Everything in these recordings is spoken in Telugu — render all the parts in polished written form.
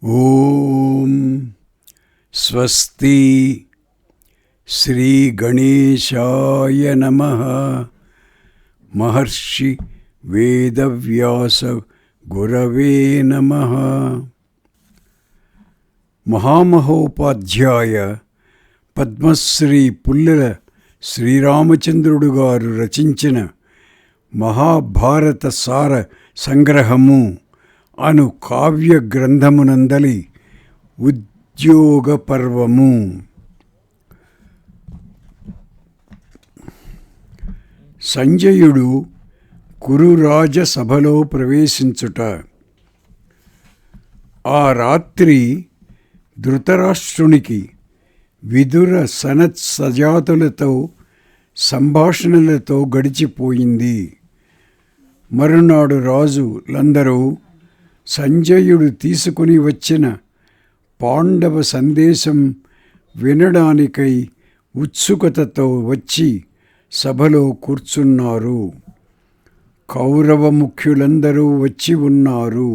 ఓం స్వస్తి శ్రీ గణేశాయ నమః. మహర్షి వేదవ్యాస గురవే నమః. మహామహోపాధ్యాయ పద్మశ్రీ పుల్లెల శ్రీరామచంద్రుడు గారు రచించిన మహాభారత సార సంగ్రహము అను కావ్య గ్రంథమునందలి ఉద్యోగ పర్వము. సంజయుడు కురురాజ సభలో ప్రవేశించుట. ఆ రాత్రి ధృతరాష్ట్రునికి విదుర సనత్ సజాతులతో సంభాషణలతో గడిచిపోయింది. మరునాడు రాజులందరూ సంజయుడు తీసుకుని వచ్చిన పాండవ సందేశం వినడానికై ఉత్సుకతతో వచ్చి సభలో కూర్చున్నారు. కౌరవ ముఖ్యులందరూ వచ్చి ఉన్నారు.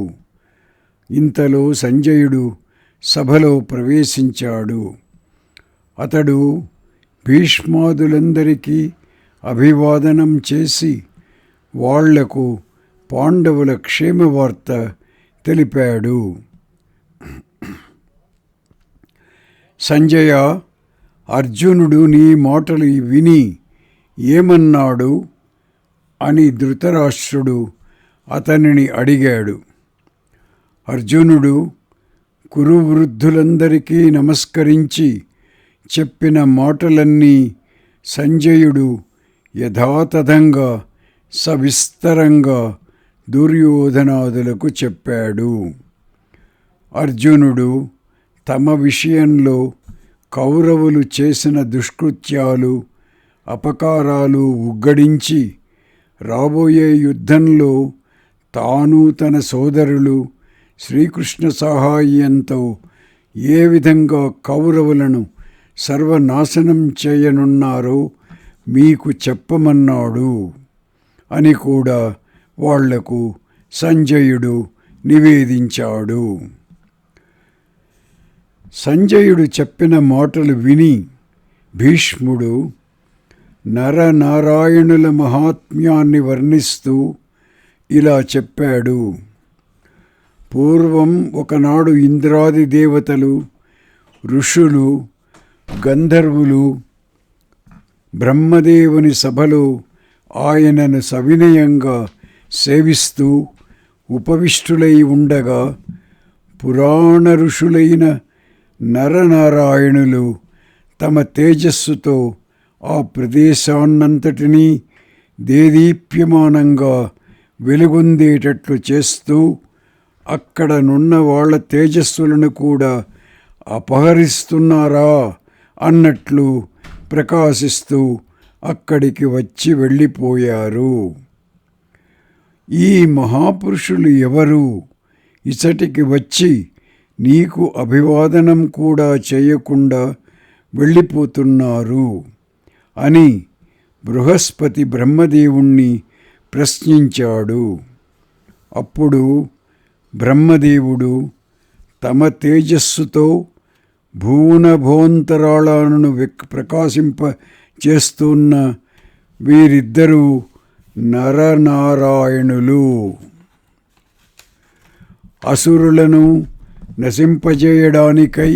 ఇంతలో సంజయుడు సభలో ప్రవేశించాడు. అతడు భీష్మాదులందరికీ అభివాదనం చేసి వాళ్లకు పాండవుల క్షేమవార్త తెలిపాడు. సంజయ, అర్జునుడు నీ మాటలు విని ఏమన్నాడు అని ధృతరాష్ట్రుడు అతనిని అడిగాడు. అర్జునుడు కురువృద్ధులందరికీ నమస్కరించి చెప్పిన మాటలన్నీ సంజయుడు యథాతథంగా సవిస్తరంగా దుర్యోధనాదులకు చెప్పాడు. అర్జునుడు తమ విషయంలో కౌరవులు చేసిన దుష్కృత్యాలు, అపకారాలు ఉగ్గడించి రాబోయే యుద్ధంలో తాను తన సోదరులు శ్రీకృష్ణ సహాయంతో ఏ విధంగా కౌరవులను సర్వనాశనం చేయనున్నారో మీకు చెప్పమన్నాడు అని కూడా వాళ్లకు సంజయుడు నివేదించాడు. సంజయుడు చెప్పిన మాటలు విని భీష్ముడు నరనారాయణుల మహాత్మ్యాన్ని వర్ణిస్తూ ఇలా చెప్పాడు. పూర్వం ఒకనాడు ఇంద్రాది దేవతలు, ఋషులు, గంధర్వులు బ్రహ్మదేవుని సభలో ఆయనను సవినయంగా సేవిస్తూ ఉపవిష్టులై ఉండగా పురాణ ఋషులైన నరనారాయణులు తమ తేజస్సుతో ఆ ప్రదేశాన్నంతటినీ దేదీప్యమానంగా వెలుగొందేటట్లు చేస్తూ అక్కడనున్న వాళ్ళ తేజస్సులను కూడా అపహరిస్తున్నారా అన్నట్లు ప్రకాశిస్తూ అక్కడికి వచ్చి వెళ్ళిపోయారు. ఈ మహాపురుషులు ఎవరు? ఇచటికి వచ్చి నీకు అభివాదనం కూడా చేయకుండా వెళ్ళిపోతున్నారు అని బృహస్పతి బ్రహ్మదేవుణ్ణి ప్రశ్నించాడు. అప్పుడు బ్రహ్మదేవుడు తమ తేజస్సుతో భూనభోంతరాళాలను ప్రకాశింప చేస్తున్న వీరిద్దరూ నరనారాయణులు. అసురులను నశింపజేయడానికై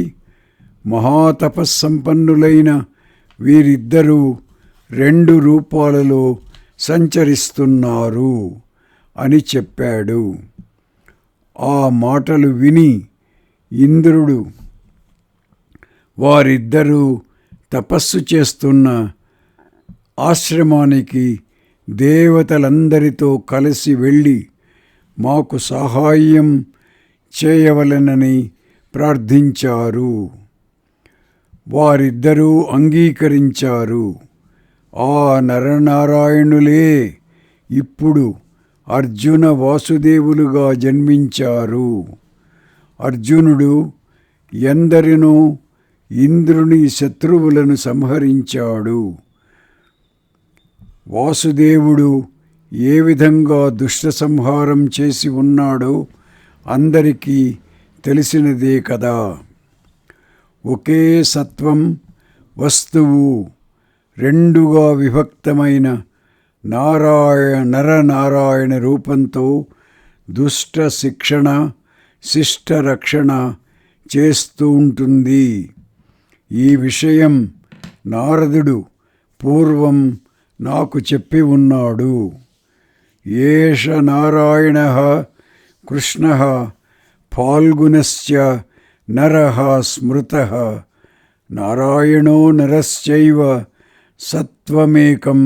మహాతపస్సంపన్నులైన వీరిద్దరూ 2 రూపాలలో సంచరిస్తున్నారు అని చెప్పాడు. ఆ మాటలు విని ఇంద్రుడు వారిద్దరూ తపస్సు చేస్తున్న ఆశ్రమానికి దేవతలందరితో కలిసి వెళ్ళి మాకు సహాయం చేయవలెనని ప్రార్థించారు. వారిద్దరూ అంగీకరించారు. ఆ నరనారాయణులే ఇప్పుడు అర్జున వాసుదేవులుగా జన్మించారు. అర్జునుడు ఎందరినో ఇంద్రుని శత్రువులను సంహరించాడు. వాసుదేవుడు ఏ విధంగా దుష్ట సంహారం చేసి ఉన్నాడో అందరికీ తెలిసినదే కదా. ఒకే సత్వం వస్తువు రెండుగా విభక్తమైన నరనారాయణ రూపంతో దుష్ట శిక్షణ శిష్ట రక్షణ చేస్తూ ఉంటుంది. ఈ విషయం నారదుడు పూర్వం నాకు చెప్పి ఉన్నాడు. ఏష నారాయణః కృష్ణః ఫాల్గునశ్చ నరః స్మృతః నారాయణో నరశ్చైవ సత్వమేకం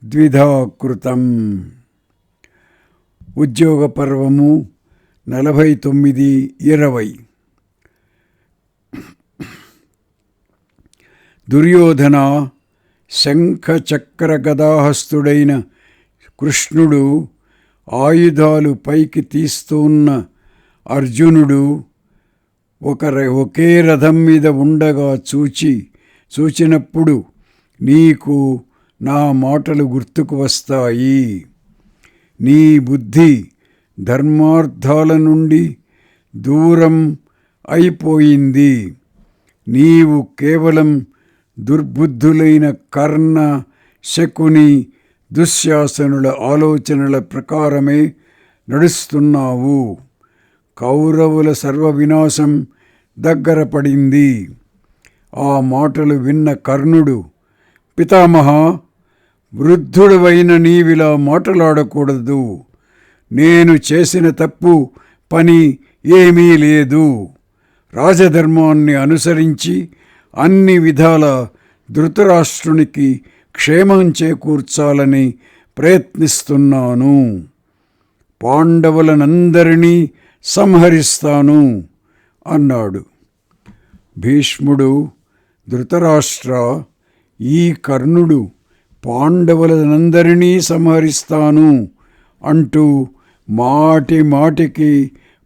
ద్విధా కృతం. ఉద్యోగ పర్వము 49:20. దుర్యోధన శంఖ చక్ర గదాహస్తుడైన కృష్ణుడు ఆయుధాలు పైకి తీస్తున్న అర్జునుడు ఒకే రథం మీద ఉండగా చూచినప్పుడు నీకు నా మాటలు గుర్తుకు వస్తాయి. నీ బుద్ధి ధర్మార్థాల నుండి దూరం అయిపోయింది. నీవు కేవలం దుర్బుద్ధులైన కర్ణ, శకుని, దుశ్శాసనుల ఆలోచనల ప్రకారమే నడుస్తున్నావు. కౌరవుల సర్వవినాశం దగ్గర పడింది. ఆ మాటలు విన్న కర్ణుడు, పితామహ, వృద్ధుడవైన నీవిలా మాట్లాడకూడదు. నేను చేసిన తప్పు పని ఏమీ లేదు. రాజధర్మాన్ని అనుసరించి అన్ని విధాల ధృతరాష్ట్రునికి క్షేమం చేకూర్చాలని ప్రయత్నిస్తున్నాను. పాండవులనందరినీ సంహరిస్తాను అన్నాడు. భీష్ముడు, ధృతరాష్ట్ర, ఈ కర్ణుడు పాండవులనందరినీ సంహరిస్తాను అంటూ మాటి మాటికి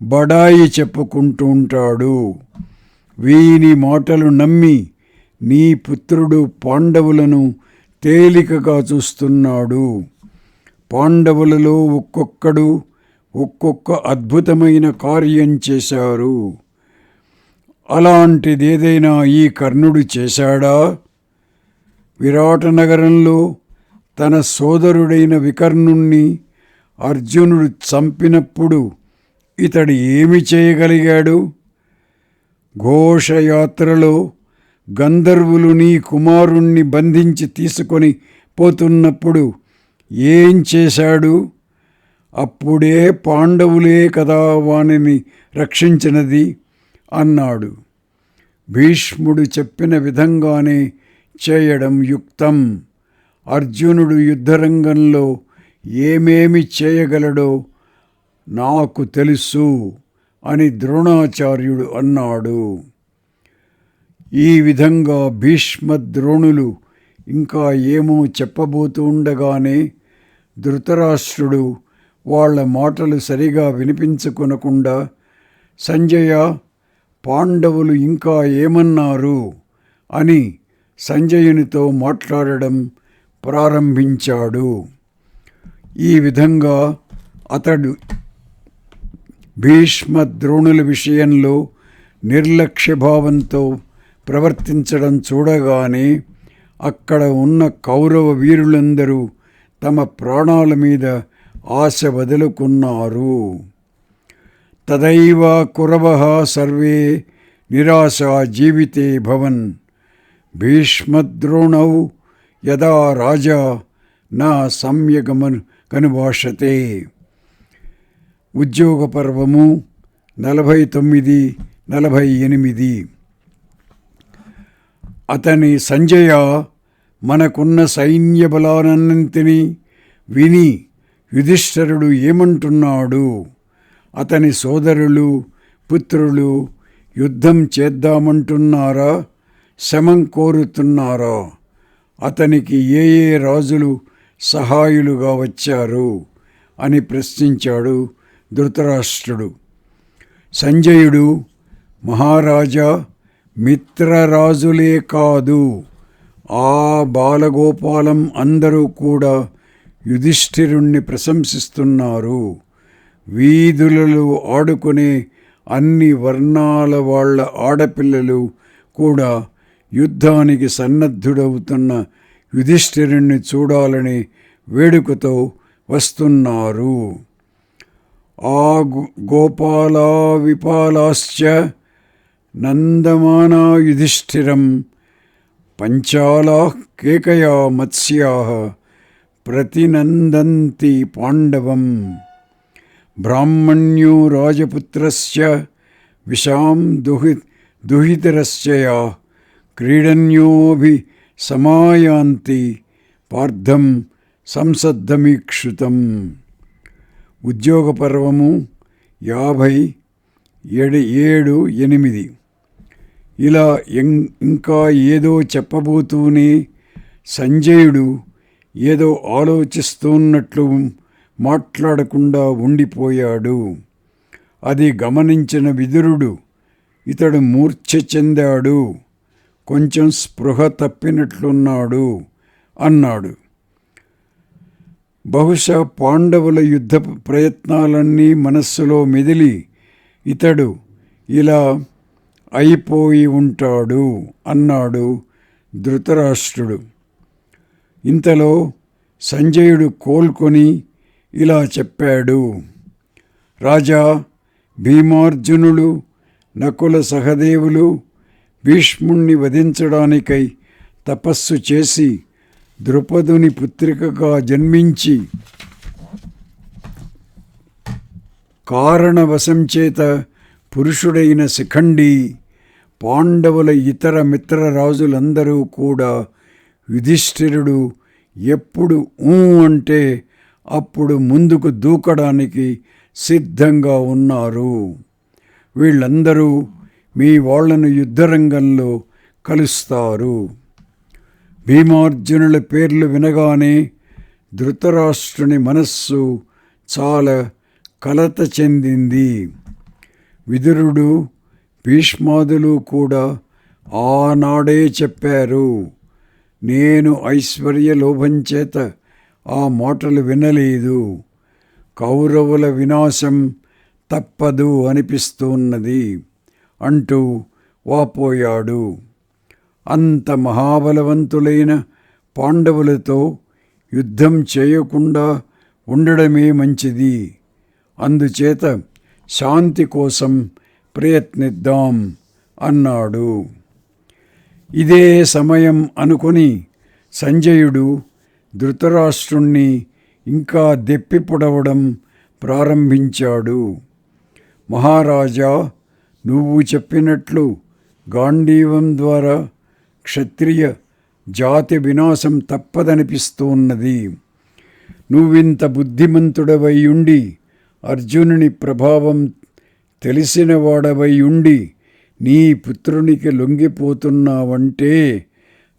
బడాయి చెప్పుకుంటూ ఉంటాడు. వీని మాటలు నమ్మి నీ పుత్రుడు పాండవులను తేలికగా చూస్తున్నాడు. పాండవులలో ఒక్కొక్కడు ఒక్కొక్క అద్భుతమైన కార్యం చేశారు. అలాంటిదేదైనా ఈ కర్ణుడు చేశాడా? విరాట నగరంలో తన సోదరుడైన వికర్ణుణ్ణి అర్జునుడు చంపినప్పుడు ఇతడు ఏమి చేయగలిగాడు? ఘోషయాత్రలో గంధర్వులు నీ కుమారుణ్ణి బంధించి తీసుకొని పోతున్నప్పుడు ఏం చేశాడు? అప్పుడే పాండవులే కదా వానిని రక్షించినది అన్నాడు. భీష్ముడు చెప్పిన విధంగానే చేయడం యుక్తం. అర్జునుడు యుద్ధరంగంలో ఏమేమి చేయగలడో నాకు తెలుసు అని ద్రోణాచార్యుడు అన్నాడు. ఈ విధంగా భీష్మ ద్రోణులు ఇంకా ఏమో చెప్పబోతూ ఉండగానే ధృతరాష్ట్రుడు వాళ్ళ మాటలు సరిగా వినిపించుకొనకుండా, సంజయ, పాండవులు ఇంకా ఏమన్నారు అని సంజయునితో మాట్లాడడం ప్రారంభించాడు. ఈ విధంగా అతడు భీష్మ ద్రోణుల విషయంలో నిర్లక్ష్యభావంతో ప్రవర్తించడం చూడగానే అక్కడ ఉన్న కౌరవ వీరులందరూ తమ ప్రాణాల మీద ఆశ వదులుకున్నారు. తదైవ కురవః సర్వే నిరాశా జీవితే భవన్ భీష్మద్రోణౌ యదా రాజా నా సమ్యగమనుభాషతే. ఉద్యోగ పర్వము 49:48. అతని సంజయ, మనకున్న సైన్య బలాలన్నింటినీ విని యుధిష్ఠిరుడు ఏమంటున్నాడు? అతని సోదరులు, పుత్రులు యుద్ధం చేద్దామంటున్నారా, శమం కోరుతున్నారా? అతనికి ఏ రాజులు సహాయులుగా వచ్చారు అని ప్రశ్నించాడు ధృతరాష్ట్రుడు. సంజయుడు, మహారాజా, మిత్రరాజులే కాదు, ఆ బాలగోపాలం అందరూ కూడా యుధిష్ఠిరుణ్ణి ప్రశంసిస్తున్నారు. వీధులలో ఆడుకునే అన్ని వర్ణాల వాళ్ళ ఆడపిల్లలు కూడా యుద్ధానికి సన్నద్ధుడవుతున్న యుధిష్ఠిరుణ్ణి చూడాలని వేడుకతో వస్తున్నారు. ఆ గోపాలా విపాలాశ్చ నందమానా యుధిష్ఠిరం పంచాలా కేకయా మత్స్యా ప్రతినందంతి పాండవం. బ్రాహ్మణ్యో రాజపుత్రస్య విషాం దుహితరస్య క్రీడన్యోభి సమాయాంతి పార్థం సంసద్ధమీక్షుతం. ఉద్యోగ పర్వము 57:8. ఇలా ఇంకా ఏదో చెప్పబోతూనే సంజయుడు ఏదో ఆలోచిస్తున్నట్లు మాట్లాడకుండా ఉండిపోయాడు. అది గమనించిన విదురుడు ఇతడు మూర్ఛ చెందాడు, కొంచెం స్పృహ తప్పినట్లున్నాడు అన్నాడు. బహుశా పాండవుల యుద్ధ ప్రయత్నాలన్నీ మనస్సులో మెదిలి ఇతడు ఇలా అయిపోయి ఉంటాడు అన్నాడు ధృతరాష్ట్రుడు. ఇంతలో సంజయుడు కోలుకొని ఇలా చెప్పాడు. రాజా, భీమార్జునులు, నకుల సహదేవులు భీష్ముణ్ణి వధించడానికై తపస్సు చేసి ద్రుపదుని పుత్రికగా జన్మించి కారణవశం చేత పురుషుడైన శిఖండి, పాండవుల ఇతర మిత్రరాజులందరూ కూడా యుధిష్ఠిరుడు ఎప్పుడు అంటే అప్పుడు ముందుకు దూకడానికి సిద్ధంగా ఉన్నారు. వీళ్ళందరూ మీ వాళ్లను యుద్ధరంగంలో కలుస్తారు. భీమార్జునుల పేర్లు వినగానే ధృతరాష్ట్రుని మనస్సు చాలా కలత చెందింది. విదురుడు, భీష్మాదులు కూడా ఆనాడే చెప్పారు. నేను ఐశ్వర్య లోభం చేత ఆ మాటలు వినలేదు. కౌరవుల వినాశం తప్పదు అనిపిస్తున్నది అంటూ వాపోయాడు. అంత మహాబలవంతులైన పాండవులతో యుద్ధం చేయకుండా ఉండడమే మంచిది. అందుచేత శాంతి కోసం ప్రయత్నిద్దాం అన్నాడు. ఇదే సమయం అనుకొని సంజయుడు ధృతరాష్ట్రుణ్ణి ఇంకా దెప్పి పొడవడం ప్రారంభించాడు. మహారాజా, నువ్వు చెప్పినట్లు గాంధీవం ద్వారా క్షత్రియ జాతి వినాశం తప్పదనిపిస్తున్నది. నువ్వింత బుద్ధిమంతుడవై ఉండి, అర్జునుని ప్రభావం తెలిసినవాడవై ఉండి నీ పుత్రునికి లొంగిపోతున్నావంటే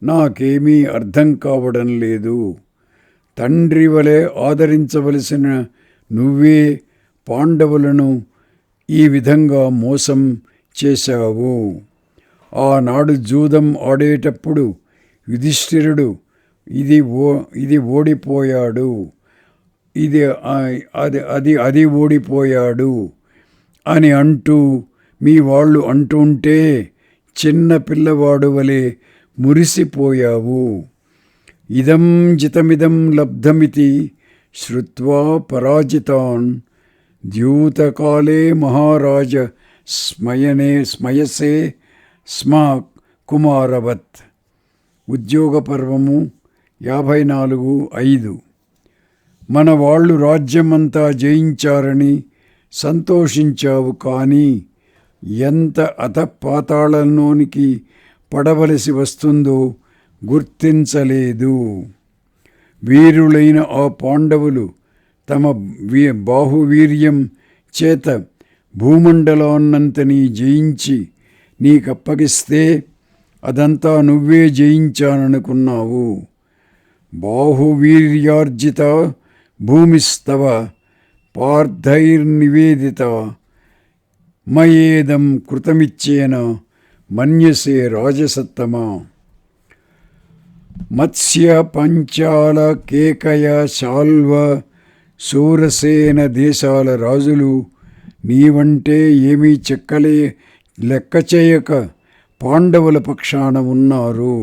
నాకేమీ అర్థం కావడం లేదు. తండ్రి వలె ఆదరించవలసిన నువ్వే పాండవులను ఈ విధంగా మోసం చేశావు. ఆనాడు జూదం ఆడేటప్పుడు యుధిష్ఠిరుడు ఇది ఓడిపోయాడు, అది ఓడిపోయాడు అని అంటూ మీ వాళ్ళు అంటుంటే చిన్న పిల్లవాడు వలె మురిసిపోయావు. ఇదం జితమిదం లబ్ధమితి శ్రుత్వా పరాజితాన్ ద్యూతకాలే మహారాజ స్మయసే స్మా కుమారవత్. ఉద్యోగ పర్వము 54:5. మన వాళ్ళు రాజ్యమంతా జయించారని సంతోషించావు, కానీ ఎంత అధపాతాళంలోనికి పడవలసి వస్తుందో గుర్తించలేదు. వీరులైన ఆ పాండవులు తమ బాహువీర్యం చేత భూమండలాన్నంతని జయించి నీకప్పగిస్తే అదంతా నువ్వే జయించాననుకున్నావు. బాహువీర్యార్జిత భూమిస్తవ పార్థైర్నివేదిత మయేదం కృతమిచ్చేన మన్యసే రాజసత్తమా. మత్స్య పంచాల కేకయ శాల్వ శూరసేన దేశాల రాజులు నీవంటే ఏమీ లెక్క చేయక పాండవుల పక్షాన ఉన్నారు.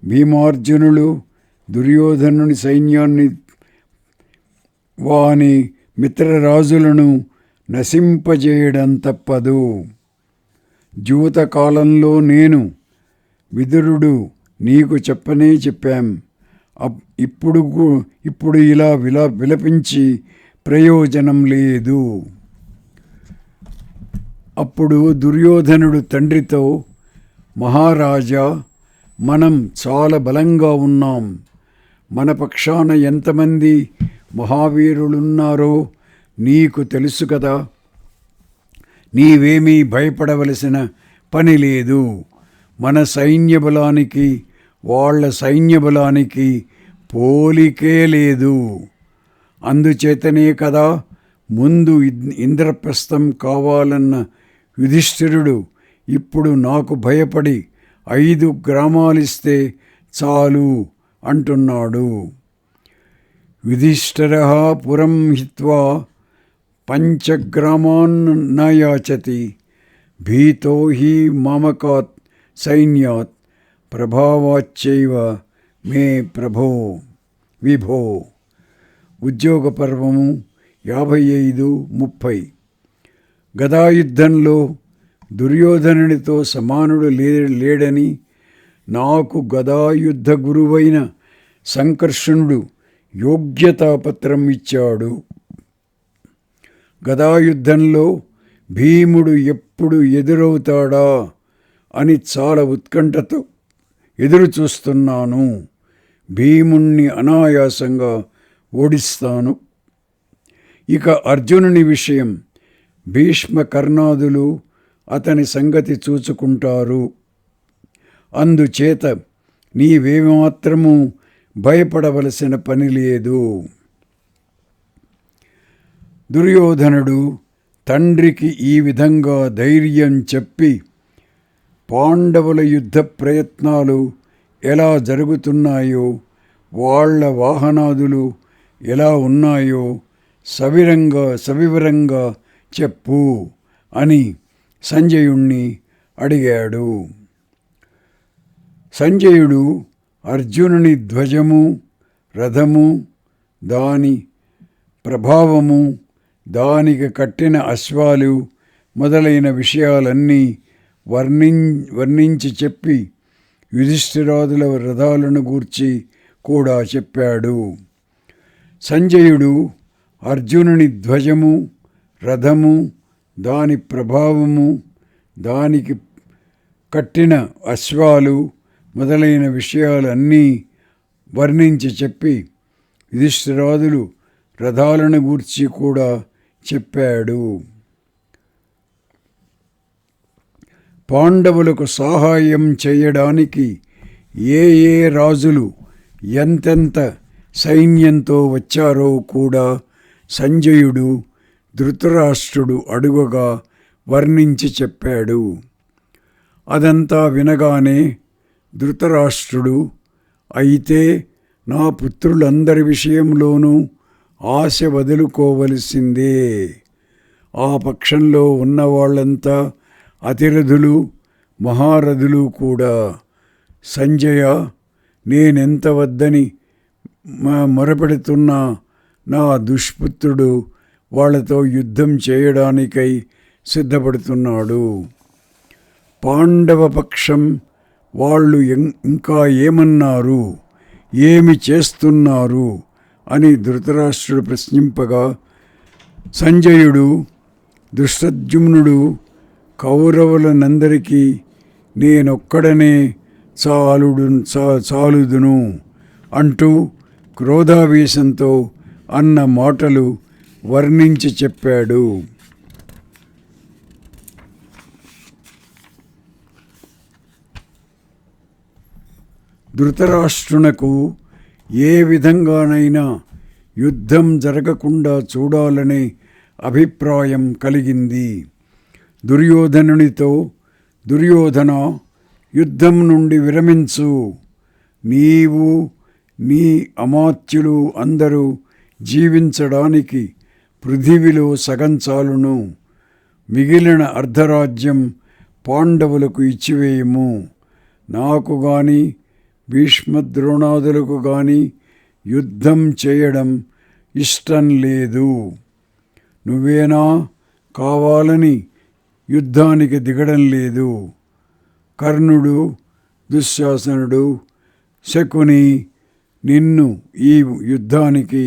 భీమార్జునులు దుర్యోధనుని సైన్యాన్ని వాని మిత్రరాజులను నశింపజేయడం తప్పదు. జూతకాలంలో నేను విదురుడు నీకు చెప్పాం. ఇప్పుడు ఇలా విలపించి ప్రయోజనం లేదు. అప్పుడు దుర్యోధనుడు తండ్రితో, మహారాజా, మనం చాలా బలంగా ఉన్నాం. మన పక్షాన ఎంతమంది మహావీరులున్నారో నీకు తెలుసు కదా. నీవేమీ భయపడవలసిన పని లేదు. మన సైన్య బలానికి వాళ్ళ సైన్య బలానికి పోలికే లేదు. అందుచేతనే కదా ముందు ఇంద్రప్రస్థం కావాలన్న యుధిష్ఠిరుడు ఇప్పుడు నాకు భయపడి 5 గ్రామాలిస్తే చాలు అంటున్నాడు. యుధిష్ఠిరః పురం హిత్వా 5 గ్రామాన్ న యాచతి భీతో హి మామకాత్ సైన్యాత్ ప్రభావాచ్చైవ మే విభో. ఉద్యోగ పర్వము 55:30. గదాయుద్ధంలో దుర్యోధనునితో సమానుడు లేడని నాకు గదాయుద్ధ గురువైన సంకర్షణుడు యోగ్యతాపత్రం ఇచ్చాడు. గదాయుద్ధంలో భీముడు ఎప్పుడు ఎదురవుతాడా అని చాలా ఉత్కంఠతో ఎదురు చూస్తున్నాను. భీముణ్ణి అనాయాసంగా ఓడిస్తాను. ఇక అర్జునుని విషయం, భీష్మ కర్ణాదులు అతని సంగతి చూచుకుంటారు. అందుచేత నీవేమాత్రము భయపడవలసిన పని లేదు. దుర్యోధనుడు తండ్రికి ఈ విధంగా ధైర్యం చెప్పి పాండవుల యుద్ధ ప్రయత్నాలు ఎలా జరుగుతున్నాయో, వాళ్ళ వాహనాదులు ఎలా ఉన్నాయో సవివరంగా చెప్పు అని సంజయుణ్ణి అడిగాడు. సంజయుడు అర్జునుని ధ్వజము, రథము, దాని ప్రభావము, దానికి కట్టిన అశ్వాలు మొదలైన విషయాలన్నీ వర్ణించి చెప్పి యుధిష్ఠిరాదుల రథాలను గూర్చి కూడా చెప్పాడు. సంజయుడు అర్జునుని ధ్వజము, రథము, దాని ప్రభావము, దానికి కట్టిన అశ్వాలు మొదలైన విషయాలన్నీ వర్ణించి చెప్పి యుధిష్ఠిరాదులు రథాలను గూర్చి కూడా చెప్పాడు. పాండవులకు సహాయం చేయడానికి ఏ రాజులు ఎంతెంత సైన్యంతో వచ్చారో కూడా సంజయుడు ధృతరాష్ట్రుడు అడుగగా వర్ణించి చెప్పాడు. అదంతా వినగానే ధృతరాష్ట్రుడు, అయితే నా పుత్రులందరి విషయంలోనూ ఆశ వదులుకోవలసిందే. ఆ పక్షంలో ఉన్నవాళ్లంతా అతిరథులు, మహారథులు కూడా. సంజయ, నేనెంత వద్దని మొరపెడుతున్నా నా దుష్పుత్రుడు వాళ్లతో యుద్ధం చేయడానికై సిద్ధపడుతున్నాడు. పాండవ పక్షం వాళ్ళు ఇంకా ఏమన్నారు, ఏమి చేస్తున్నారు అని ధృతరాష్ట్రుడు ప్రశ్నింపగా సంజయుడు, ధృష్టద్యుమ్నుడు కౌరవులనందరికీ నేనొక్కడనే చాలుదును అంటూ క్రోధావేశంతో అన్న మాటలు వర్ణించి చెప్పాడు. ధృతరాష్ట్రునకు ఏ విధంగానైనా యుద్ధం జరగకుండా చూడాలనే అభిప్రాయం కలిగింది. దుర్యోధనునితో, దుర్యోధన, యుద్ధం నుండి విరమించు. నీవు నీ అమాత్యులు అందరూ జీవించడానికి పృథివిలో సగం చాలును. మిగిలిన అర్ధరాజ్యం పాండవులకు ఇచ్చివేయము. నాకు గాని భీష్మద్రోణాదులకు గాని యుద్ధం చేయడం ఇష్టం లేదు. నువ్వేనా కావాలని యుద్ధానికి దిగడం లేదు. కర్ణుడు, దుశ్శాసనుడు, శకుని నిన్ను ఈ యుద్ధానికి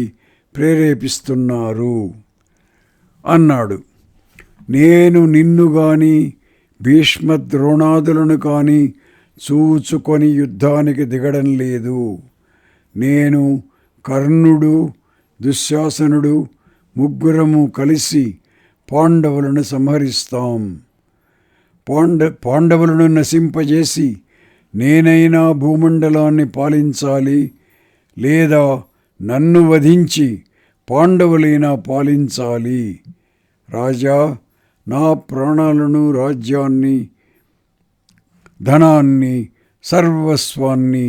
ప్రేరేపిస్తున్నారు అన్నాడు. నేను నిన్ను గాని భీష్మద్రోణాదులను కానీ చూచుకొని యుద్ధానికి దిగడం లేదు. నేను, కర్ణుడు, దుశ్శాసనుడు ముగ్గురము కలిసి పాండవులను సంహరిస్తాం. పాండవులను నశింపజేసి నేనైనా భూమండలాన్ని పాలించాలి, లేదా నన్ను వధించి పాండవులైనా పాలించాలి. రాజా, నా ప్రాణాలను, రాజ్యాన్ని, ధనాన్ని, సర్వస్వాన్ని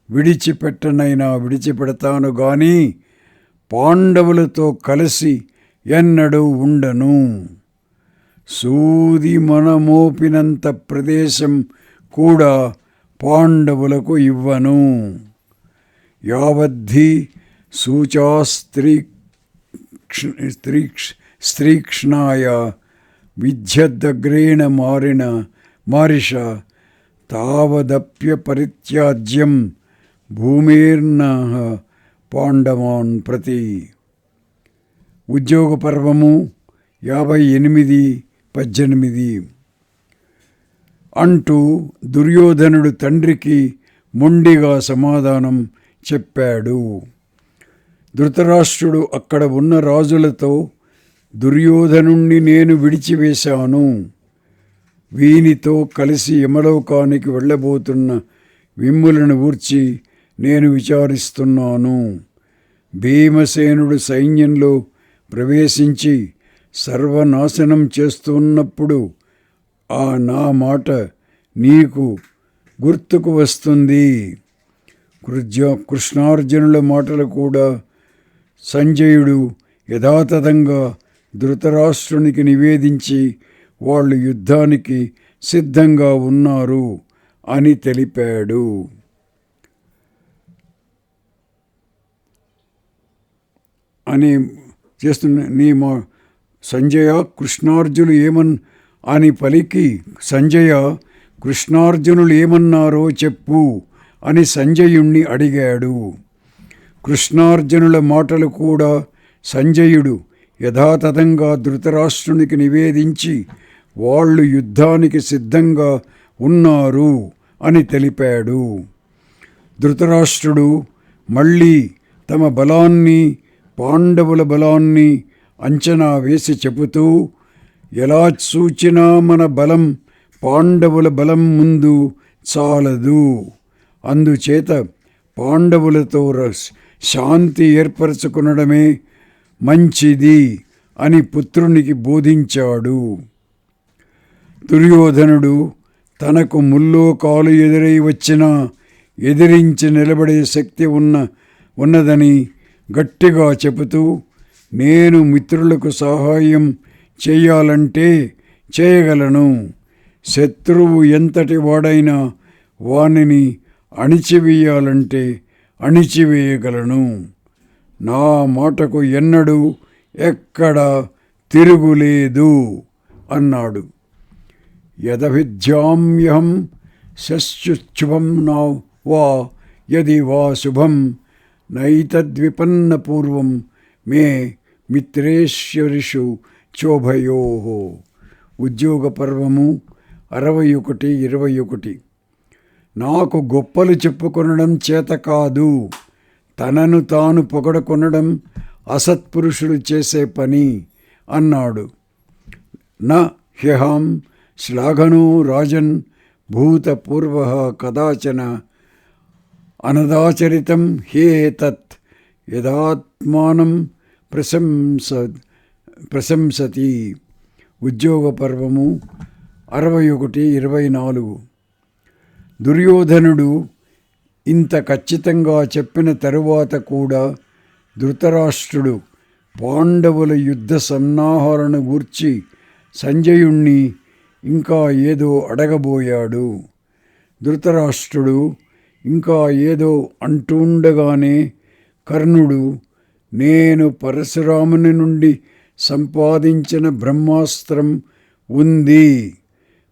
విడిచిపెట్టనైనా విడిచిపెడతాను గాని పాండవులతో కలిసి ఎన్నడూ ఉండను. సూది మనమోపినంత ప్రదేశం కూడా పాండవులకు ఇవ్వను. యావద్ధి స్త్రీక్ష్ణాయ విద్యదగ్రేణ మారిష తావదప్య పరిత్యాజ్యం భూమిర్న పాండవాన్ ప్రతి. ఉద్యోగ పర్వము 58:18 అంటూ దుర్యోధనుడు తండ్రికి మొండిగా సమాధానం చెప్పాడు. ధృతరాష్ట్రుడు అక్కడ ఉన్న రాజులతో, దుర్యోధనుణ్ణి నేను విడిచివేశాను. వీనితో కలిసి యమలోకానికి వెళ్ళబోతున్న విమ్ములను గూర్చి నేను విచారిస్తున్నాను. భీమసేనుడు సైన్యంలో ప్రవేశించి సర్వనాశనం చేస్తున్నప్పుడు ఆ నా మాట నీకు గుర్తుకు వస్తుంది. కృష్ణార్జునుల మాటలు కూడా సంజయుడు యథాతథంగా ధృతరాష్ట్రునికి నివేదించి వాళ్ళు యుద్ధానికి సిద్ధంగా ఉన్నారు అని తెలిపాడు. అని చేస్తున్న సంజయ కృష్ణార్జునులు అని పలికి, సంజయ కృష్ణార్జునులు ఏమన్నారో చెప్పు అని సంజయుణ్ణి అడిగాడు. కృష్ణార్జునుల మాటలు కూడా సంజయుడు యథాతథంగా ధృతరాష్ట్రునికి నివేదించి వాళ్ళు యుద్ధానికి సిద్ధంగా ఉన్నారు అని తెలిపాడు. ధృతరాష్ట్రుడు మళ్ళీ తమ బలాన్ని, పాండవుల బలాన్ని అంచనా వేసి చెబుతూ, ఎలా చూచినా మన బలం పాండవుల బలం ముందు చాలదు. అందుచేత పాండవులతో శాంతి ఏర్పరచుకునడమే మంచిది అని పుత్రునికి బోధించాడు. దుర్యోధనుడు తనకు ముల్లోకాలు ఎదురై వచ్చినా ఎదిరించి నిలబడే శక్తి ఉన్నదని గట్టిగా చెబుతూ, నేను మిత్రులకు సహాయం చేయాలంటే చేయగలను. శత్రువు ఎంతటి వాడైనా వానిని అణిచివేయాలంటే అణిచివేయగలను. నా మాటకు ఎన్నడూ ఎక్కడ తిరుగులేదు అన్నాడు. యదవిద్యామ్యహం శుభం నా వా యది వా శుభం నైతద్విపన్న పూర్వం మే మిత్రేశ్వరిషు చోభయో. ఉద్యోగ పర్వము 61:21. నాకు గొప్పలు చెప్పుకొనడం చేత కాదు, తనను తాను పొగడకొనడం అసత్పురుషులు చేసే పని అన్నాడు. న హ్యహం శ్లాఘనో రాజన్ భూతపూర్వ కదాచన అనదాచరితం హ్యేతత్ యదాత్మానం ప్రశంసతి. ఉద్యోగ పర్వము 61:24. దుర్యోధనుడు ఇంత ఖచ్చితంగా చెప్పిన తరువాత కూడా ధృతరాష్ట్రుడు పాండవుల యుద్ధ సన్నాహాలను గూర్చి సంజయుణ్ణి ఇంకా ఏదో అడగబోయాడు. ధృతరాష్ట్రుడు ఇంకా ఏదో అంటుండగానే కర్ణుడు, నేను పరశురాముని నుండి సంపాదించిన బ్రహ్మాస్త్రం ఉంది.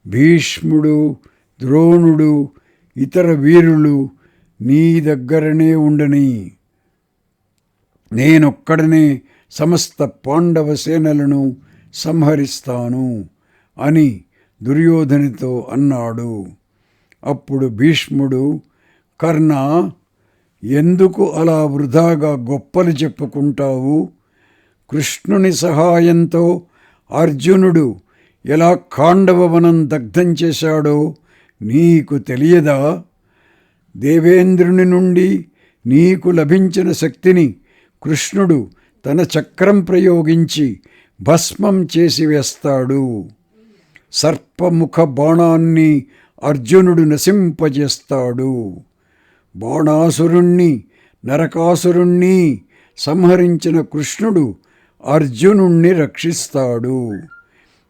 భీష్ముడు, ద్రోణుడు, ఇతర వీరులు నీ దగ్గరనే ఉండని. నేనొక్కడనే సమస్త పాండవ సేనలను సంహరిస్తాను అని దుర్యోధనితో అన్నాడు. అప్పుడు భీష్ముడు, కర్ణ, ఎందుకు అలా వృధాగా గొప్పలు చెప్పుకుంటావు? కృష్ణుని సహాయంతో అర్జునుడు ఎలా ఖాండవవనం దగ్ధం చేశాడో నీకు తెలియదా? దేవేంద్రుని నుండి నీకు లభించిన శక్తిని కృష్ణుడు తన చక్రం ప్రయోగించి భస్మం చేసి వేస్తాడు. సర్పముఖ బాణాన్ని అర్జునుడు నశింపజేస్తాడు. బాణాసురుణ్ణి, నరకాసురుణ్ణి సంహరించిన కృష్ణుడు అర్జునుణ్ణి రక్షిస్తాడు.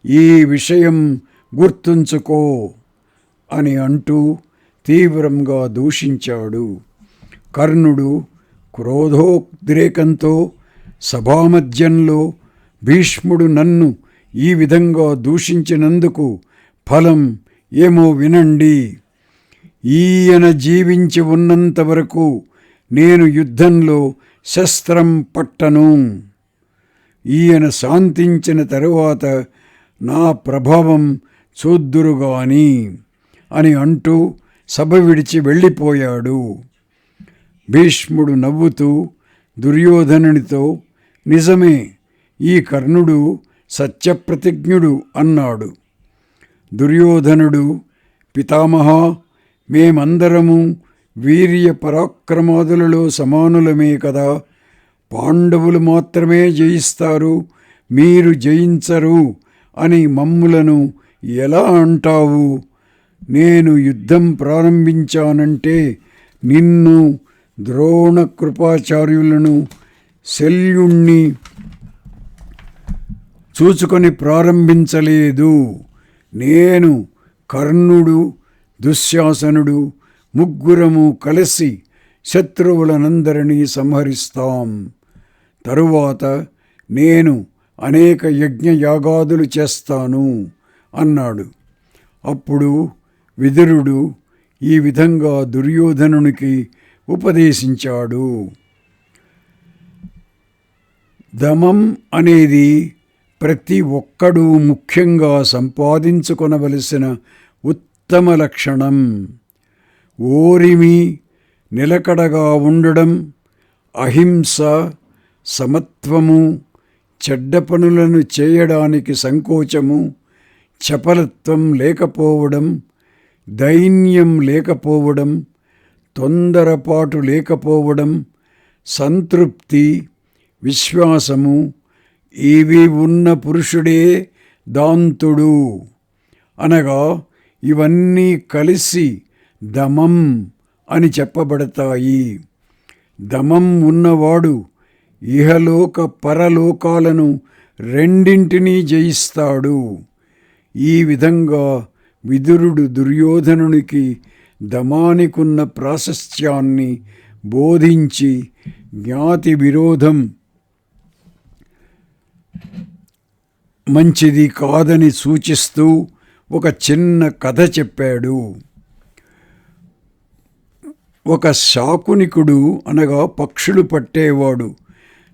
ఈ విషయం గుర్తుంచుకో అని అంటూ తీవ్రంగా దూషించాడు. కర్ణుడు క్రోధోద్రేకంతో సభామధ్యంలో భీష్ముడు నన్ను ఈ విధంగా దూషించినందుకు ఫలం ఏమో వినండి. ఈయన జీవించి ఉన్నంత వరకు నేను యుద్ధంలో శస్త్రం పట్టను. ఈయన శాంతించిన తరువాత నా ప్రభావం చూద్దురుగాని అని అంటూ సభ విడిచి వెళ్ళిపోయాడు. భీష్ముడు నవ్వుతూ దుర్యోధనునితో, నిజమే, ఈ కర్ణుడు సత్యప్రతిజ్ఞుడు అన్నాడు. దుర్యోధనుడు, పితామహ, మేమందరము వీర్య పరాక్రమాదులలో సమానులమే కదా. పాండవులు మాత్రమే జయిస్తారు, మీరు జయించరు అని మమ్ములను ఎలా అంటావు? నేను యుద్ధం ప్రారంభించానంటే నిన్ను, ద్రోణ కృపాచార్యులను, శల్యుణ్ణి చూచుకొని ప్రారంభించలేదు. నేను, కర్ణుడు, దుశ్శాసనుడు ముగ్గురము కలిసి శత్రువులనందరినీ సంహరిస్తాం. తరువాత నేను అనేక యజ్ఞయాగాదులు చేస్తాను అన్నాడు. అప్పుడు విదురుడు ఈ విధంగా దుర్యోధనునికి ఉపదేశించాడు. దమం అనేది ప్రతి ఒక్కడూ ముఖ్యంగా సంపాదించుకొనవలసిన ఉత్తమ లక్షణం. ఓరిమి, నిలకడగా ఉండడం, అహింస, సమత్వము, చెడ్డ పనులను చేయడానికి సంకోచము, చపలత్వం లేకపోవడం, దైన్యం లేకపోవడం, తొందరపాటు లేకపోవడం, సంతృప్తి, విశ్వాసము, ఇవి ఉన్న పురుషుడే దాంతుడు. అనగా ఇవన్నీ కలిసి దమం అని చెప్పబడతాయి. దమం ఉన్నవాడు ఇహలోక పరలోకాలను రెండింటినీ జయిస్తాడు. ఈ విధంగా విదురుడు దుర్యోధనునికి దమానికున్న ప్రాశస్త్యాన్ని బోధించి జ్ఞాతి విరోధం మంచిది కాదని సూచిస్తూ ఒక చిన్న కథ చెప్పాడు. ఒక శాకునికుడు, అనగా పక్షులు పట్టేవాడు,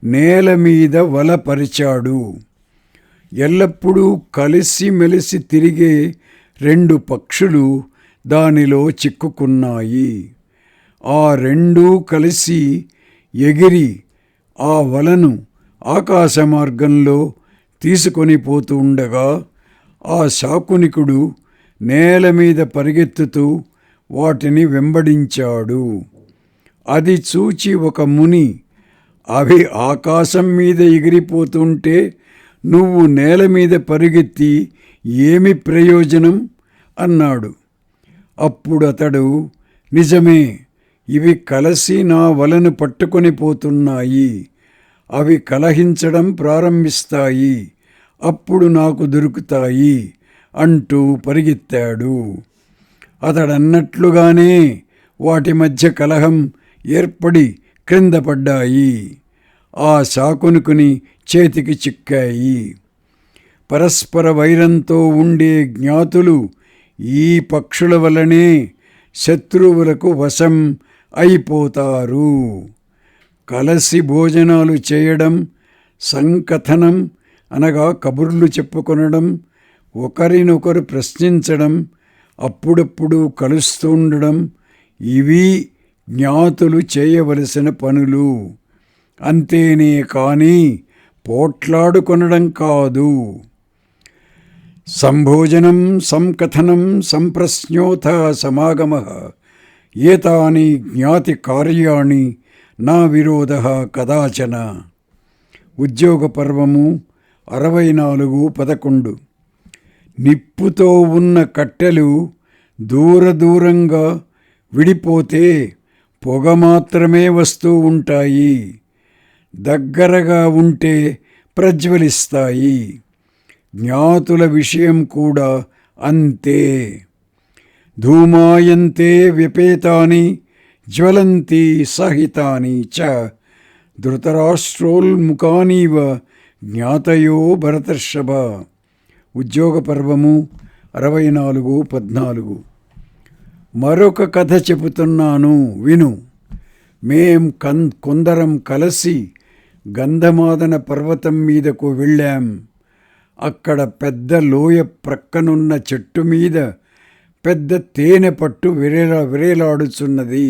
నేల మీద వల పరిచాడు. ఎల్లప్పుడూ కలిసిమెలిసి తిరిగే 2 పక్షులు దానిలో చిక్కుకున్నాయి. ఆ రెండూ కలిసి ఎగిరి ఆ వలను ఆకాశ మార్గంలో తీసుకొని పోతూ ఉండగా ఆ శాకునికుడు నేల మీద పరిగెత్తుతూ వాటిని వెంబడించాడు. అది చూచి ఒక ముని, అవి ఆకాశం మీద ఎగిరిపోతుంటే నువ్వు నేల మీద పరిగెత్తి ఏమి ప్రయోజనం అన్నాడు. అప్పుడు అతడు, నిజమే, ఇవి కలిసి నా వలను పట్టుకొని పోతున్నాయి. అవి కలహించడం ప్రారంభిస్తాయి, అప్పుడు నాకు దొరుకుతాయి అంటూ పరిగెత్తాడు. అతడన్నట్లుగానే వాటి మధ్య కలహం ఏర్పడి క్రింద పడ్డాయి. ఆ శాకునుకుని చేతికి చిక్కాయి. పరస్పర వైరంతో ఉండే జ్ఞాతులు ఈ పక్షుల వలనే శత్రువులకు వశం అయిపోతారు. కలసి భోజనాలు చేయడం, సంకథనం అనగా కబుర్లు చెప్పుకొనడం, ఒకరినొకరు ప్రశ్నించడం, అప్పుడప్పుడు కలుస్తుండడం, ఇవి జ్ఞాతులు చేయవలసిన పనులు. అంతేనే కానీ పోట్లాడుకొనడం కాదు. సంభోజనం సంకథనం సంప్రశ్నోథ సమాగమః ఏతాని జ్ఞాతి కార్యాణి నా విరోధః కదాచన. ఉద్యోగ పర్వము 64:11. నిప్పుతో ఉన్న కట్టెలు దూరంగా విడిపోతే పొగ మాత్రమే వస్తూ ఉంటాయి, దగ్గరగా ఉంటే ప్రజ్వలిస్తాయి. జ్ఞాతుల విషయం కూడా అంతే. ధూమాయంతే వ్యపేతాని జ్వలంతి సహితాని చ ధృతరాష్ట్రోల్ముఖానీవ జ్ఞాతయో భరతర్షభ. ఉద్యోగ పర్వము 64:14. మరొక కథ చెబుతున్నాను విను. మేం కొందరం కలిసి గంధమాదన పర్వతం మీదకు వెళ్ళాం. అక్కడ పెద్ద లోయ ప్రక్కనున్న చెట్టు మీద పెద్ద తేనె పట్టు విరేలాడుచున్నది.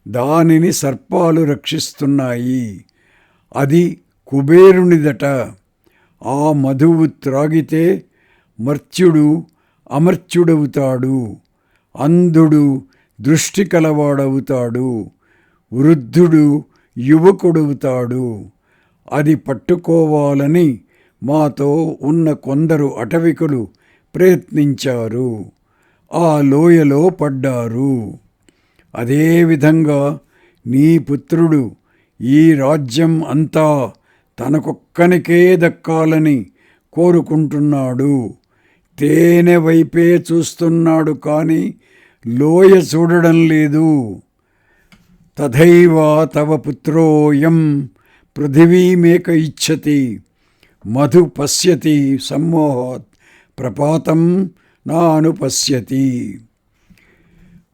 దానిని సర్పాలు రక్షిస్తున్నాయి. అది కుబేరునిదట. ఆ మధువు త్రాగితే మర్త్యుడు అమర్త్యుడవుతాడు, అంధుడు దృష్టి కలవాడవుతాడు, వృద్ధుడు యువకుడవుతాడు. అది పట్టుకోవాలని మాతో ఉన్న కొందరు అటవికులు ప్రయత్నించారు. ఆ లోయలో పడ్డారు. అదేవిధంగా నీ పుత్రుడు ఈ రాజ్యం అంతా తనకొక్కనికే దక్కాలని కోరుకుంటున్నాడు. తేనె వైపే చూస్తున్నాడు కానీ లోయ చూడడం లేదు. తథైవ తవ పుత్రోయం పృథివీమేక ఇచ్చతి మధు పశ్యతి సమ్మోహాత్ ప్రపాతం నా అనుపశ్యతి.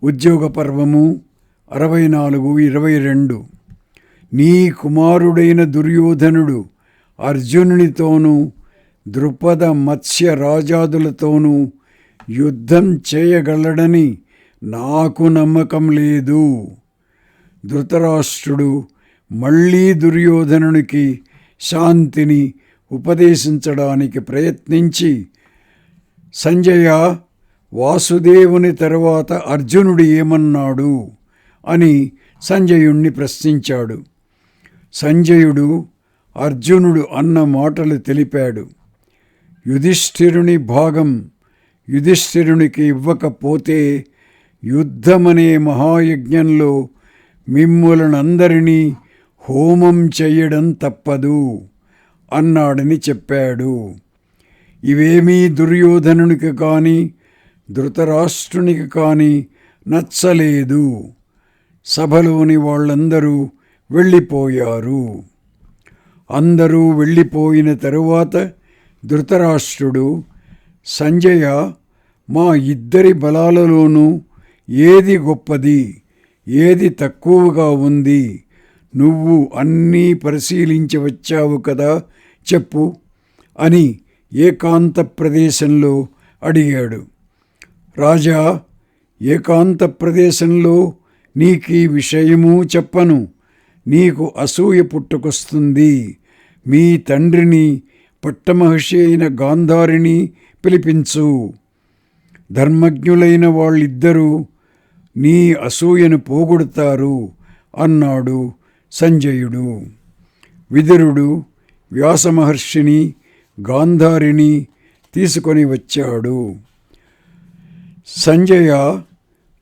ఉద్యోగ పర్వము 64:22. నీ కుమారుడైన దుర్యోధనుడు అర్జునునితోనూ ద్రుపద మత్స్య రాజాదులతోనూ యుద్ధం చేయగలడని నాకు నమ్మకం లేదు. ధృతరాష్ట్రుడు మళ్ళీ దుర్యోధనునికి శాంతిని ఉపదేశించడానికి ప్రయత్నించి, సంజయ, వాసుదేవుని తరువాత అర్జునుడు ఏమన్నాడు అని సంజయుణ్ణి ప్రశ్నించాడు. సంజయుడు అర్జునుడు అన్న మాటలు తెలిపాడు. యుధిష్ఠిరుని భాగం యుధిష్ఠిరునికి ఇవ్వకపోతే యుద్ధమనే మహాయజ్ఞంలో మిమ్ములనందరినీ హోమం చెయ్యడం తప్పదు అన్నాడని చెప్పాడు. ఇవేమీ దుర్యోధనునికి కానీ ధృతరాష్ట్రునికి కానీ నచ్చలేదు. సభలోని వాళ్ళందరూ వెళ్ళిపోయారు. అందరూ వెళ్ళిపోయిన తరువాత ధృతరాష్ట్రుడు, సంజయ, మా ఇద్దరి బలాలలోనూ ఏది గొప్పది, ఏది తక్కువగా ఉంది? నువ్వు అన్నీ పరిశీలించి వచ్చావు కదా, చెప్పు అని ఏకాంత ప్రదేశంలో అడిగాడు. రాజా, ఏకాంత ప్రదేశంలో నీకీ విషయమూ చెప్పను. నీకు అసూయ పుట్టుకొస్తుంది. మీ తండ్రిని, పట్టమహర్షి అయిన గాంధారిని పిలిపించు. ధర్మజ్ఞులైన వాళ్ళిద్దరూ నీ అసూయను పోగొడతారు అన్నాడు సంజయుడు. విదురుడు వ్యాసమహర్షిని, గాంధారిని తీసుకొని వచ్చాడు. సంజయ,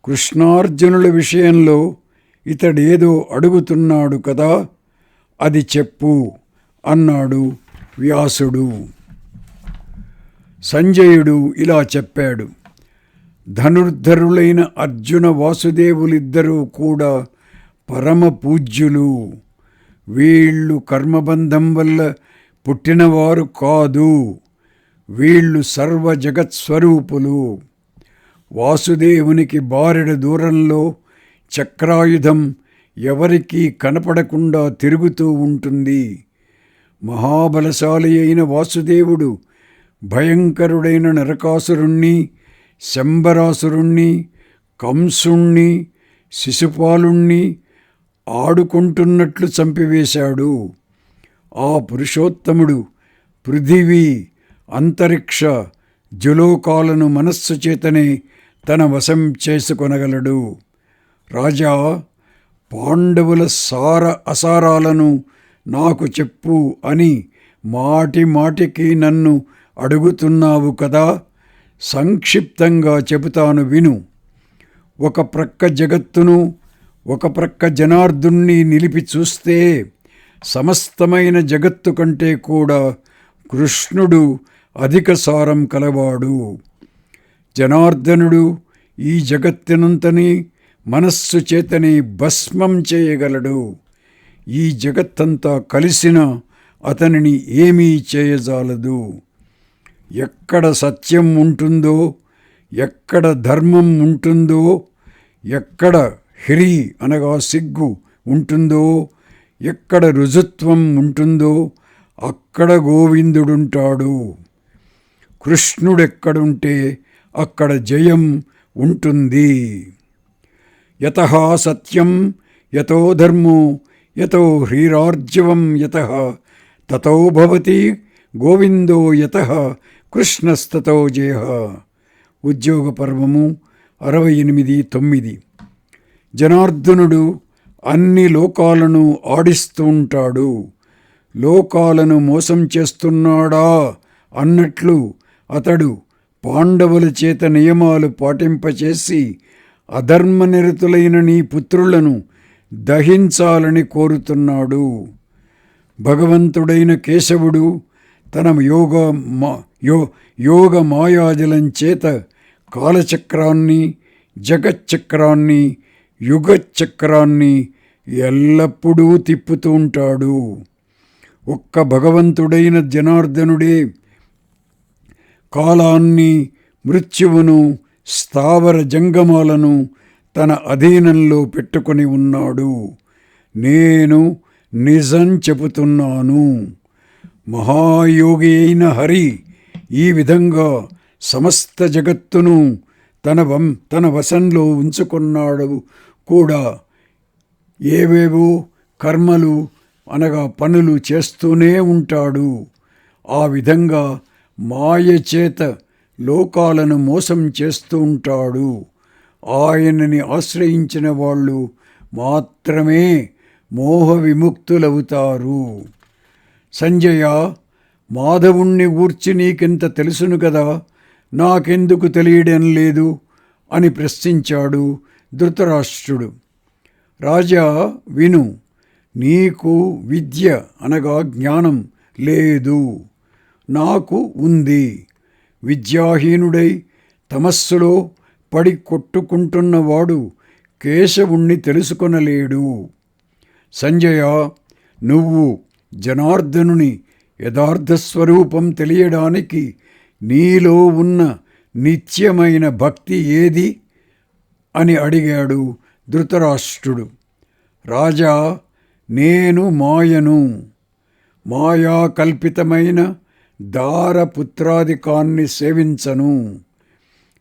కృష్ణార్జునుల విషయంలో ఇతడేదో అడుగుతున్నాడు కదా, అది చెప్పు అన్నాడు వ్యాసుడు. సంజయుడు ఇలా చెప్పాడు. ధనుర్ధరులైన అర్జున వాసుదేవులిద్దరూ కూడా పరమ పూజ్యులు. వీళ్ళు కర్మబంధం వల్ల పుట్టినవారు కాదు. వీళ్ళు సర్వ జగత్స్వరూపులు. వాసుదేవునికి బారెడు దూరంలో చక్రాయుధం ఎవరికీ కనపడకుండా తిరుగుతూ ఉంటుంది. మహాబలశాలి అయిన వాసుదేవుడు భయంకరుడైన నరకాసురుణ్ణి, శంబరాసురుణ్ణి, కంసుణ్ణి, శిశుపాలుణ్ణి ఆడుకుంటున్నట్లు చంపివేశాడు. ఆ పురుషోత్తముడు పృథివీ, అంతరిక్ష, జులోకాలను మనస్సు చేతనే తన వశం చేసుకొనగలడు. రాజా, పాండవుల సార అసారాలను నాకు చెప్పు అని మాటి మాటికి నన్ను అడుగుతున్నావు కదా. సంక్షిప్తంగా చెబుతాను విను. ఒక ప్రక్క జగత్తును, ఒక ప్రక్క జనార్దుణ్ణి నిలిపి చూస్తే సమస్తమైన జగత్తు కంటే కూడా కృష్ణుడు అధిక సారం కలవాడు. జనార్దనుడు ఈ జగత్తునంతని మనస్సు చేతని భస్మం చేయగలడు. ఈ జగత్తంతా కలిసిన అతనిని ఏమీ చేయజాలదు. ఎక్కడ సత్యం ఉంటుందో, ఎక్కడ ధర్మం ఉంటుందో, ఎక్కడ హ్రీ అనగా సిగ్గు ఉంటుందో, ఎక్కడ రుజుత్వం ఉంటుందో అక్కడ గోవిందుడుంటాడు. కృష్ణుడెక్కడుంటే అక్కడ జయం ఉంటుంది. యతః సత్యం యతో ధర్మో యతో హ్రీరార్జవం యతః తతో భవతి గోవిందో యతః కృష్ణస్తతో జయః. ఉద్యోగ పర్వము 68:9. జనార్దనుడు అన్ని లోకాలను ఆడిస్తూ ఉంటాడు. లోకాలను మోసం చేస్తున్నాడా అన్నట్లు అతడు పాండవుల చేత నియమాలు పాటింపచేసి అధర్మనిరతులైన నీ పుత్రులను దహించాలని కోరుతున్నాడు. భగవంతుడైన కేశవుడు తన యోగ మాయాజలం చేత కాలచక్రాన్ని, జగచ్చక్రాన్ని, యుగచక్రాన్ని ఎల్లప్పుడూ తిప్పుతూ ఉంటాడు. ఒక్క భగవంతుడైన జనార్దనుడే కాలాన్ని, మృత్యువును, స్థావర జంగమాలను తన అధీనంలో పెట్టుకొని ఉన్నాడు. నేను నిజం చెబుతున్నాను. మహాయోగి అయిన హరి ఈ విధంగా సమస్త జగత్తును తన వశంలో ఉంచుకున్నాడు కూడా. ఏవేవో కర్మలు అనగా పనులు చేస్తూనే ఉంటాడు. ఆ విధంగా మాయ చేత లోకాలను మోసం చేస్తూ ఉంటాడు. ఆయనని ఆశ్రయించిన వాళ్ళు మాత్రమే మోహ విముక్తులవుతారు. సంజయ, మాధవుణ్ణి గూర్చి నీకెంత తెలుసును కదా, నాకెందుకు తెలియడం లేదు అని ప్రశ్నించాడు ధృతరాష్ట్రుడు. రాజా విను, నీకు విద్య అనగా జ్ఞానం లేదు, నాకు ఉంది. విద్యాహీనుడై తమస్సులో పడి కొట్టుకుంటున్నవాడు కేశవుణ్ణి తెలుసుకొనలేడు. సంజయ, నువ్వు జనార్దనుని యథార్థ స్వరూపం తెలియడానికి నీలో ఉన్న నిత్యమైన భక్తి ఏది అని అడిగాడు ధృతరాష్ట్రుడు. రాజా, నేను మాయను, మాయా కల్పితమైన దారపుత్రాదికాన్ని సేవించను,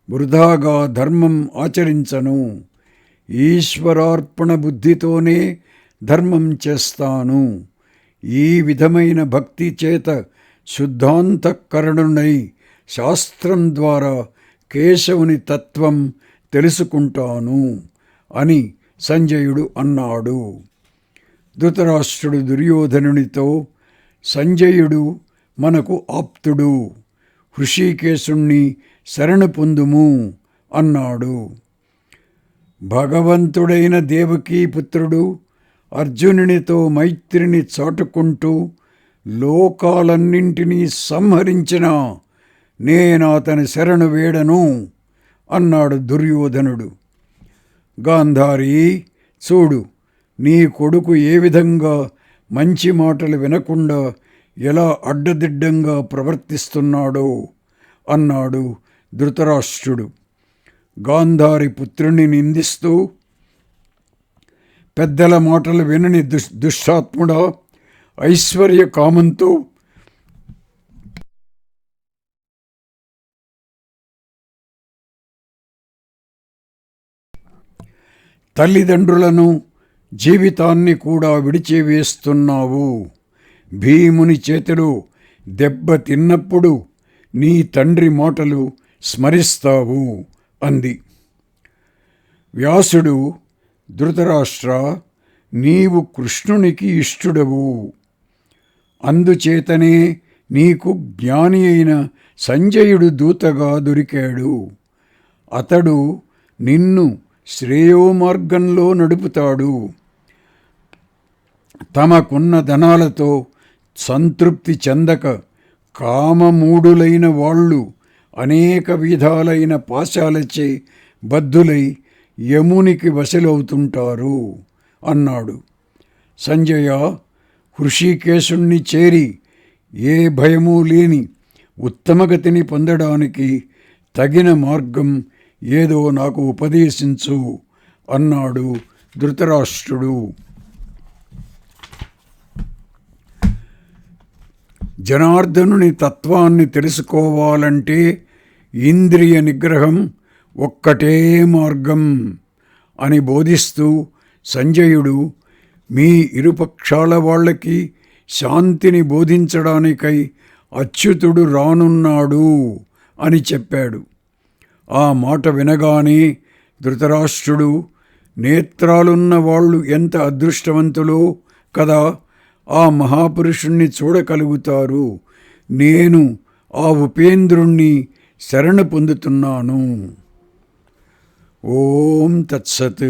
వృధాగా ధర్మం ఆచరించను, ఈశ్వరార్పణ బుద్ధితోనే ధర్మం చేస్తాను. ఈ విధమైన భక్తి చేత శుద్ధాంతఃకరణునై శాస్త్రం ద్వారా కేశవుని తత్వం తెలుసుకుంటాను అని సంజయుడు అన్నాడు. ధృతరాష్ట్రుడు దుర్యోధనునితో, సంజయుడు మనకు ఆప్తుడు, హృషీకేశుణ్ణి శరణు పొందుము అన్నాడు. భగవంతుడైన దేవకీ పుత్రుడు, అర్జునునితో మైత్రిని చాటుకుంటూ లోకాలన్నింటినీ సంహరించిన నేనాతని శరణు వేడను అన్నాడు దుర్యోధనుడు. గాంధారి, చూడు, నీ కొడుకు ఏ విధంగా మంచి మాటలు వినకుండా ఎలా అడ్డదిడ్డంగా ప్రవర్తిస్తున్నాడో అన్నాడు ధృతరాష్ట్రుడు. గాంధారి పుత్రుని నిందిస్తూ, పెద్దల మాటలు వినని దుష్టాత్ముడా, ఐశ్వర్య కామంతో తల్లిదండ్రులను జీవితాన్ని కూడా విడిచివేస్తున్నావు. భీముని చేతిలో దెబ్బ తిన్నప్పుడు నీ తండ్రి మాటలు స్మరిస్తావు అంది. వ్యాసుడు, ధృతరాష్ట్ర, నీవు కృష్ణునికి ఇష్టుడవు. అందుచేతనే నీకు జ్ఞాని అయిన సంజయుడు దూతగా దొరికాడు. అతడు నిన్ను శ్రేయోమార్గంలో నడుపుతాడు. తమకున్న ధనాలతో సంతృప్తి చెందక కామమూఢులైన వాళ్ళు అనేక విధాలైన పాశాలచే బద్ధులై యమునికి వశలవుతుంటారు అన్నాడు. సంజయ, హృషికేశుణ్ణి చేరి ఏ భయమూ లేని ఉత్తమగతిని పొందడానికి తగిన మార్గం ఏదో నాకు ఉపదేశించు అన్నాడు ధృతరాష్ట్రుడు. జనార్దనుని తత్వాన్ని తెలుసుకోవాలంటే ఇంద్రియ నిగ్రహం ఒక్కటే మార్గం అని బోధిస్తూ సంజయుడు, మీ ఇరుపక్షాల వాళ్ళకి శాంతిని బోధించడానికై అచ్యుతుడు రానున్నాడు అని చెప్పాడు. ఆ మాట వినగానే ధృతరాష్ట్రుడు, నేత్రాలున్న వాళ్ళు ఎంత అదృష్టవంతులో కదా, ఆ మహాపురుషుణ్ణి చూడగలుగుతారు. నేను ఆ ఉపేంద్రుణ్ణి శరణు పొందుతున్నాను. ఓం తత్సత్.